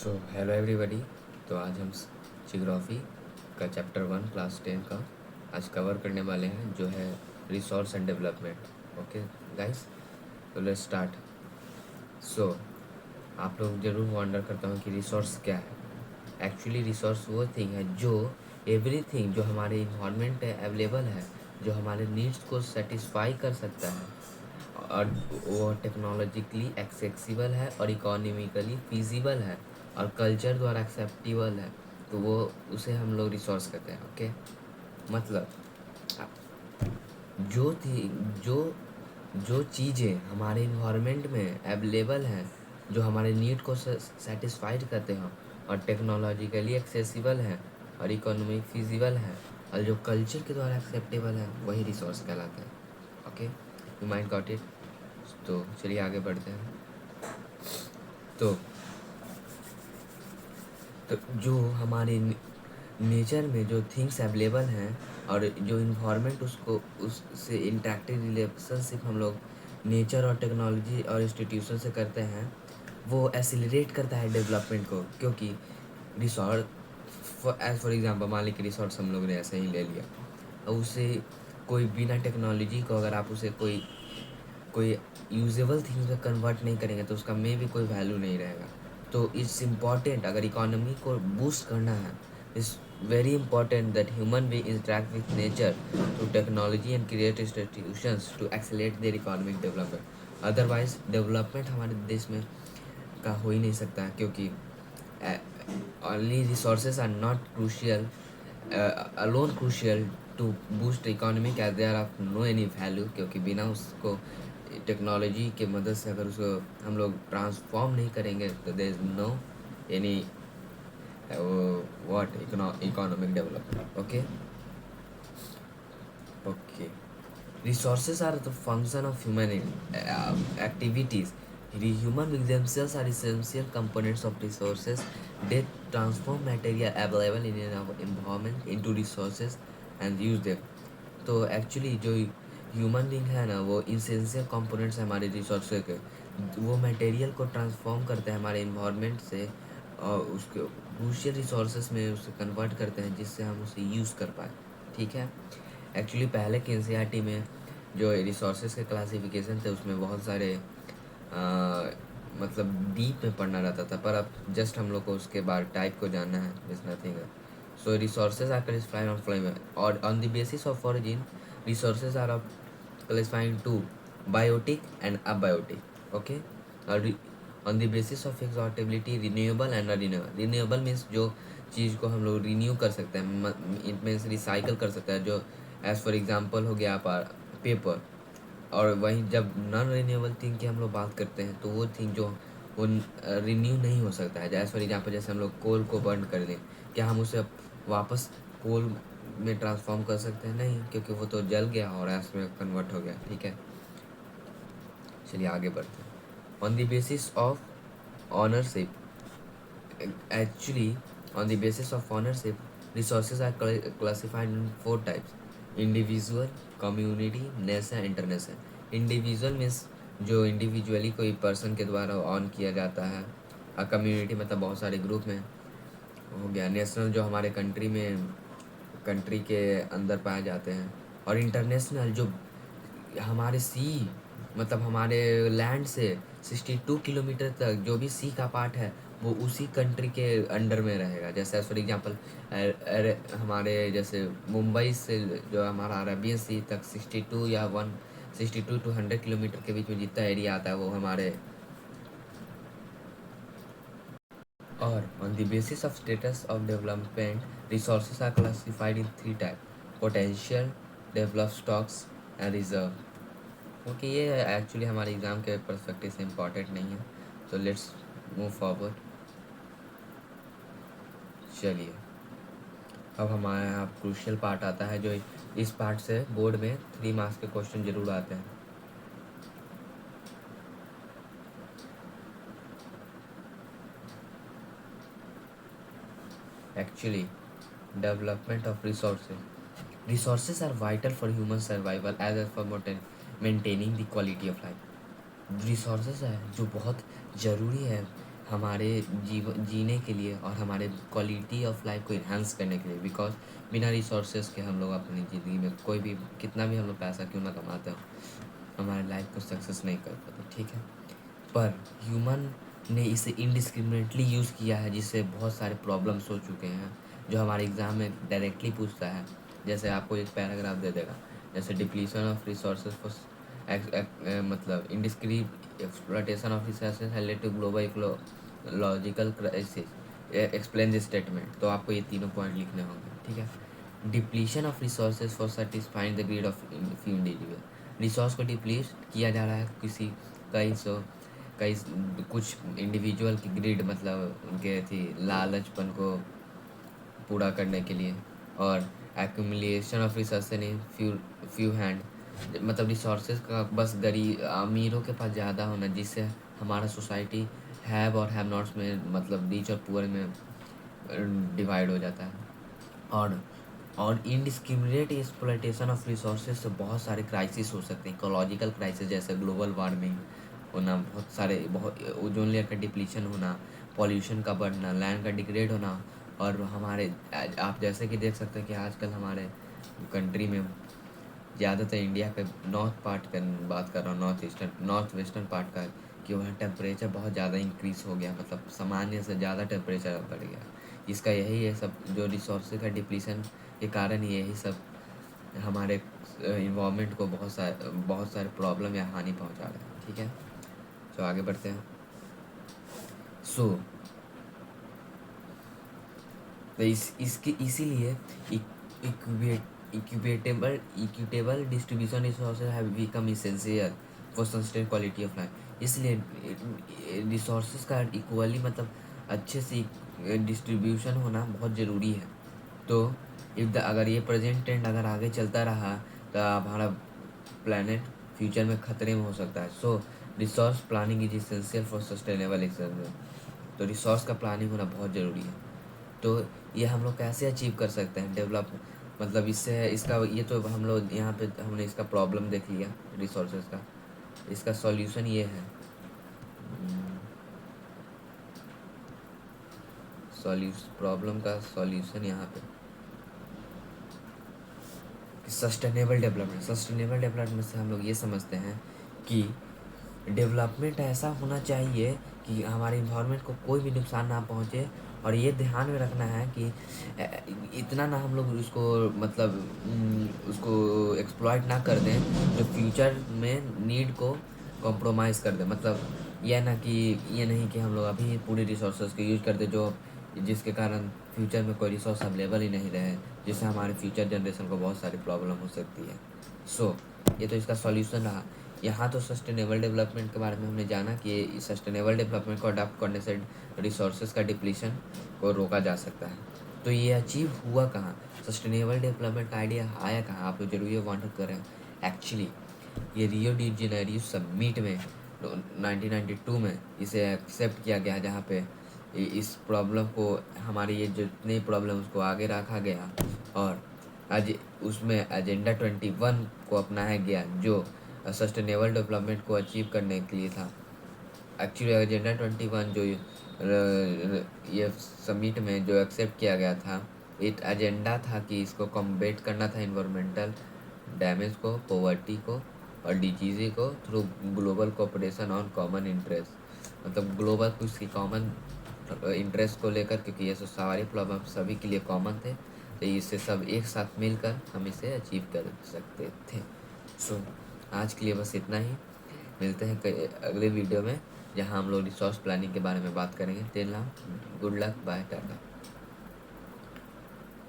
So hello everybody. तो आज हम जियोग्राफी का चैप्टर 1 क्लास 10 का आज कवर करने वाले हैं, जो है resource and development. Okay guys, तो लेट्स स्टार्ट। सो आप लोग ज़रूर वंडर करता हूँ कि रिसोर्स क्या है। एक्चुअली रिसोर्स वो थिंग है जो एवरीथिंग जो हमारे इन्वायरमेंट में अवेलेबल है, जो हमारे नीड्स को सेटिस्फाई कर सकता है, और वो टेक्नोलॉजिकली एक्सेसिबल है और इकोनॉमिकली फिजिबल है और कल्चर द्वारा एक्सेप्टेबल है, तो वो उसे हम लोग रिसोर्स कहते हैं। ओके, मतलब जो थी जो जो चीज़ें हमारे इन्वायरमेंट में अवेलेबल हैं, जो हमारे नीड को सेटिस्फाइड करते हैं और टेक्नोलॉजिकली एक्सेसिबल हैं और इकोनॉमिक फिजिबल हैं और जो कल्चर के द्वारा एक्सेप्टेबल है, वही रिसोर्स कहलाता है। Okay, you mind got it. तो चलिए आगे बढ़ते हैं। तो तो जो हमारे नेचर में जो थिंग्स अवेलेबल हैं और जो इन्वायरमेंट उसको उससे इंटरेक्टिव रिलेशनशिप हम लोग नेचर और टेक्नोलॉजी और इंस्टीट्यूशन से करते हैं, वो एसिलरेट करता है डेवलपमेंट को। क्योंकि रिसोर्ट एज फॉर एग्जांपल, मान लीजिए रिसोर्ट्स हम लोग ने ऐसे ही ले लिया और उसे कोई बिना टेक्नोलॉजी को अगर आप उसे कोई कोई यूजेबल थिंग्स में कन्वर्ट नहीं करेंगे तो उसका में भी कोई वैल्यू नहीं रहेगा। तो इट्स इम्पॉर्टेंट, अगर इकोनॉमी को बूस्ट करना है, it's very important that human भी interact with nature through technology and create institutions to accelerate their economic development. Otherwise development हमारे देश में का हो ही नहीं सकता, क्योंकि only resources are not crucial alone crucial to boost economic as they are of no any value। क्योंकि बिना उसको टेक्नोलॉजी के मदद से अगर उसको हम लोग ट्रांसफॉर्म नहीं करेंगे तो there is no any what economic development. Okay okay, resources are the function of human activities. The human beings themselves are essential components of resources. They transform material available in our environment into resources and use them. तो actually जो human being है ना, वो essential components है हमारे resources के। वो material को ट्रांसफॉर्म करते हैं हमारे इन्वायरमेंट से और उसके क्रूशियल रिसोर्सेज में उसे कन्वर्ट करते हैं, जिससे हम उसे यूज़ कर पाए। ठीक है, एक्चुअली पहले के एनसीईआरटी में जो रिसोर्सेज के क्लासिफिकेशन थे, उसमें बहुत सारे मतलब डीप में पढ़ना रहता था, पर अब जस्ट हम लोग को उसके बाद टाइप को जानना है, is nothing. So resources are classified on flame और on the basis of origin. Resources are classified to biotic and abiotic. Okay, और on the basis of exhaustibility renewable and renewable. Renewable means जो चीज़ को हम लोग renew कर सकते हैं, इट मीन्स रिसाइकल कर सकते हैं, जो एज फॉर एग्जाम्पल हो गया आप पेपर। और वहीं जब नॉन रिन्यूएबल थिंग की हम लोग बात करते हैं, तो वो थिंग जो वो रिन्यू नहीं हो सकता है। एज फॉर एग्जाम्पल, जैसे हम लोग कोल को बर्न कर दें, क्या हम उसे वापस कोल में ट्रांसफॉर्म कर सकते हैं? नहीं, क्योंकि वो तो जल गया और ऐस में कन्वर्ट हो गया। ठीक है, चलिए आगे बढ़ते हैं। On the basis of ownership, actually on the basis of ownership, resources are classified in 4 types: individual, community, nation, international। individual means जो इंडिविजुअली कोई पर्सन के द्वारा ऑन किया जाता है, और कम्युनिटी मतलब बहुत सारे ग्रुप में हो गया। नेशनल जो हमारे कंट्री के अंदर पाए जाते हैं, और इंटरनेशनल जो हमारे सी मतलब हमारे लैंड से 62 किलोमीटर तक जो भी सी का पार्ट है, वो उसी कंट्री के अंडर में रहेगा। जैसे फॉर एग्जांपल हमारे जैसे मुंबई से जो हमारा अरेबियन सी तक 62 या 162 टू 100 किलोमीटर के बीच में जितना एरिया आता है, वो हमारे। और on the basis of status of development, resources are classified in 3 types: potential, developed stocks and reserve। क्योंकि ये एक्चुअली हमारे एग्ज़ाम के पर्सपेक्टिव से इम्पॉर्टेंट नहीं है, तो लेट्स मूव फॉरवर्ड। चलिए, अब हमारे यहाँ क्रूशियल पार्ट आता है, जो इस पार्ट से बोर्ड में 3 मार्क्स के क्वेश्चन जरूर आते हैं। Actually development of resources. Resources are vital for human survival as for maintaining the quality of life. Resources है जो बहुत ज़रूरी है हमारे जीने के लिए और हमारे क्वालिटी ऑफ लाइफ को इन्हांस करने के लिए, बिकॉज बिना रिसोर्सेज के हम लोग अपनी ज़िंदगी में कोई भी कितना भी हम लोग पैसा क्यों ना कमाते हो, हमारे लाइफ को सक्सेस नहीं कर पाते, ठीक है। पर ह्यूमन ने इसे इनडिस्क्रिमिनेटली यूज़ किया है, जिससे बहुत सारे प्रॉब्लम्स हो चुके हैं, जो हमारे एग्ज़ाम में डायरेक्टली पूछता है। जैसे आपको एक पैराग्राफ दे देगा, जैसे डिप्लीशन ऑफ रिसोर्सेज फॉर मतलब indiscreet exploitation of resources related to global ecological crisis, explain this statement. तो आपको ये तीनों पॉइंट लिखने होंगे, ठीक है। Depletion of resources for satisfying the greed of few individual, resource को डिप्लीट किया जा रहा है किसी कई कुछ इंडिविजुअल की ग्रिड, मतलब उनके थी लालचपन को पूरा करने के लिए, और accumulation of resources in few hand, मतलब रिसोर्सेज का बस अमीरों के पास ज़्यादा होना, जिससे हमारा सोसाइटी हैव और हैव नॉट्स में, मतलब रिच और पुअर में डिवाइड हो जाता है। और इनडिस्क्रिमिनेट एक्सप्लॉयटेशन ऑफ रिसोर्सेज से बहुत सारे क्राइसिस हो सकते हैं, इकोलॉजिकल क्राइसिस जैसे ग्लोबल वार्मिंग होना, बहुत ओजोन लेयर का डिप्लीशन होना, पॉल्यूशन का बढ़ना, लैंड का डिग्रेड होना। और हमारे आप जैसे कि देख सकते हैं कि आजकल हमारे कंट्री में ज़्यादातर इंडिया के नॉर्थ पार्ट का बात कर रहा हूँ, नॉर्थ वेस्टर्न पार्ट का, कि वहाँ टेम्परेचर बहुत ज़्यादा इंक्रीज़ हो गया, मतलब सामान्य से ज़्यादा टेम्परेचर बढ़ गया। इसका यही है सब, जो रिसोर्सेज का डिप्लीशन के कारण यही सब हमारे इन्वायरमेंट को बहुत सारे प्रॉब्लम या हानि पहुंचा रहे हैं, ठीक है। तो आगे बढ़ते हैं। सो इसके इसीलिए equitable distribution resources have become essential for sustain quality of life. इसलिए रिसोर्सेज का इक्वली, मतलब अच्छे से डिस्ट्रीब्यूशन होना बहुत ज़रूरी है। तो अगर ये प्रेजेंट ट्रेंड अगर आगे चलता रहा तो हमारा प्लैनेट फ्यूचर में खतरे में हो सकता है। So resource planning is essential for sustainable expansion. तो रिसोर्स का प्लानिंग होना बहुत ज़रूरी है। तो ये हम लोग कैसे अचीव कर सकते हैं डेवलप, मतलब इससे इसका ये तो हम लोग यहाँ पे हमने इसका प्रॉब्लम देख लिया रिसोर्सेज का, इसका सॉल्यूशन ये है। प्रॉब्लम का सॉल्यूशन यहाँ पे सस्टेनेबल डेवलपमेंट से हम लोग ये समझते हैं कि डेवलपमेंट ऐसा होना चाहिए कि हमारे इन्वायरमेंट को कोई भी नुकसान ना पहुँचे, और ये ध्यान में रखना है कि इतना ना हम लोग उसको, मतलब उसको एक्सप्लॉइट ना कर दें जो फ्यूचर में नीड को कॉम्प्रोमाइज़ कर दे। मतलब ये नहीं कि हम लोग अभी पूरे रिसोर्सेज को यूज कर दे जो जिसके कारण फ्यूचर में कोई रिसोर्स अवेलेबल ही नहीं रहे, जिससे हमारे फ्यूचर जनरेशन को बहुत सारी प्रॉब्लम हो सकती है। सो ये तो इसका सॉल्यूशन रहा। यहाँ तो सस्टेनेबल डेवलपमेंट के बारे में हमने जाना कि सस्टेनेबल डेवलपमेंट को अडॉप्ट करने से रिसोर्सेज का डिप्लीशन को रोका जा सकता है। तो ये अचीव हुआ कहाँ, सस्टेनेबल डेवलपमेंट का आइडिया आया कहाँ, आप लोग जरूर ये वॉन्ट करें। एक्चुअली ये रियो डी जेनेरियो समिट में 1992 में इसे एक्सेप्ट किया गया, जहाँ पे इस प्रॉब्लम को, हमारी ये जितने प्रॉब्लम उसको आगे रखा गया, और आज उसमें एजेंडा 21 को अपनाया गया जो सस्टेनेबल डेवलपमेंट को अचीव करने के लिए था। एक्चुअली एजेंडा 21 जो ये समिट में जो एक्सेप्ट किया गया था, एक एजेंडा था कि इसको कॉम्बेट करना था इन्वायरमेंटल डैमेज को, पॉवर्टी को और डिजीज़ को through global cooperation on common interest, मतलब ग्लोबल कुछ की कॉमन इंटरेस्ट को लेकर, क्योंकि ये सारे प्रॉब्लम सभी के लिए कॉमन थे, तो इससे सब एक साथ मिलकर हम इसे अचीव कर सकते थे। सो आज के लिए बस इतना ही, मिलते हैं अगले वीडियो में जहां हम लोग रिसोर्स प्लानिंग के बारे में बात करेंगे। Till now good luck, bye, Tata.